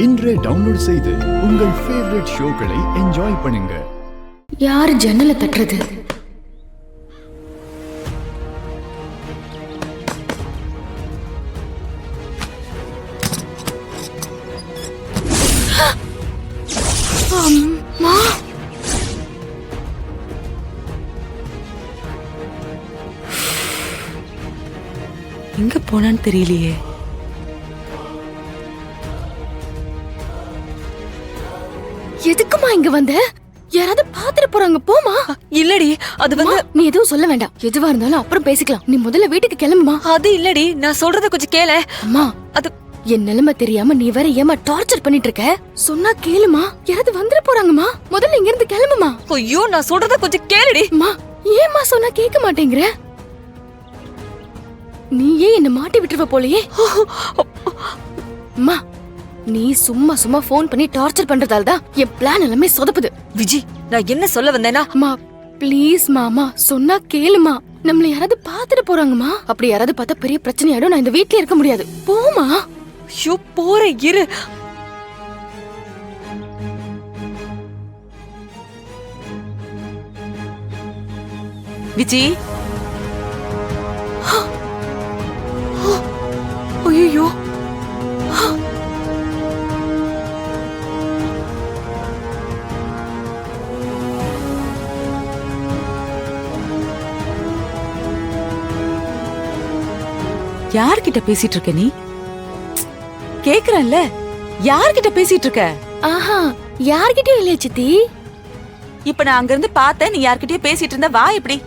இன்றே டவுன்லோட் செய்து உங்கள் ஃபேவரட் ஷோக்களை என்ஜாய் பண்ணுங்க. யார் ஜன்னலை தட்டுறது? அம்மா, எங்க போனான்னு தெரியலையே. எதுக்குமா இங்க வந்த? யாராவது பாத்துட்டு போறாங்க, போமா. இல்லடி, அது வந்து நீ எதுவும் சொல்ல வேண்டாம். எதுவா இருந்தாலும் அப்புறம் பேசிக்கலாம். நீ முதல்ல வீட்டுக்கு கிளம்புமா. அது இல்லடி, நான் சொல்றத கொஞ்சம் கேள. அம்மா, அது என் நிலைமை தெரியாம நீ வேற ஏமா டார்ச்சர் பண்ணிட்டு இருக்க? சொன்னா கேளுமா. யாராவது வந்துட போறாங்கம்மா. முதல்ல இங்க இருந்து கிளம்புமா. ஐயோ, நான் சொல்றத கொஞ்சம் கேளுடி. அம்மா, ஏமா சொன்னா கேட்க மாட்டேங்கிற? நீயே என்ன மாட்டி விட்டுருவ போலயே. அம்மா, நீ சும்மா சும்மா போன் பண்ணி டார்ச்சர் பண்றதால தான் என் பிளான் எல்லாமே சொதப்புது. விஜி, நான் என்ன சொல்ல வந்தேனா? அம்மா ப்ளீஸ் மாமா, சொன்னா கேளுமா. நம்மள யாராவது பாத்துட்டு போறாங்கம்மா. அப்படி யாராவது பார்த்தா பெரிய பிரச்சனையாடும். நான் இந்த வீட்லயே இருக்க முடியாது. போமா. ஐயோ, போற இரு. விஜி, ஐயோ, யார்கிட்ட பேசிட்டு இருக்க நீ? கேக்குறேன்ல, யார்கிட்ட பேசிட்டு இருக்க? ஆஹா, யார்கிட்டயும் இல்லையா சித்தி. இப்ப நான் அங்க இருந்து பார்த்தேன், நீ யார்கிட்டயோ பேசிட்டு இருந்த. வா, எப்படி?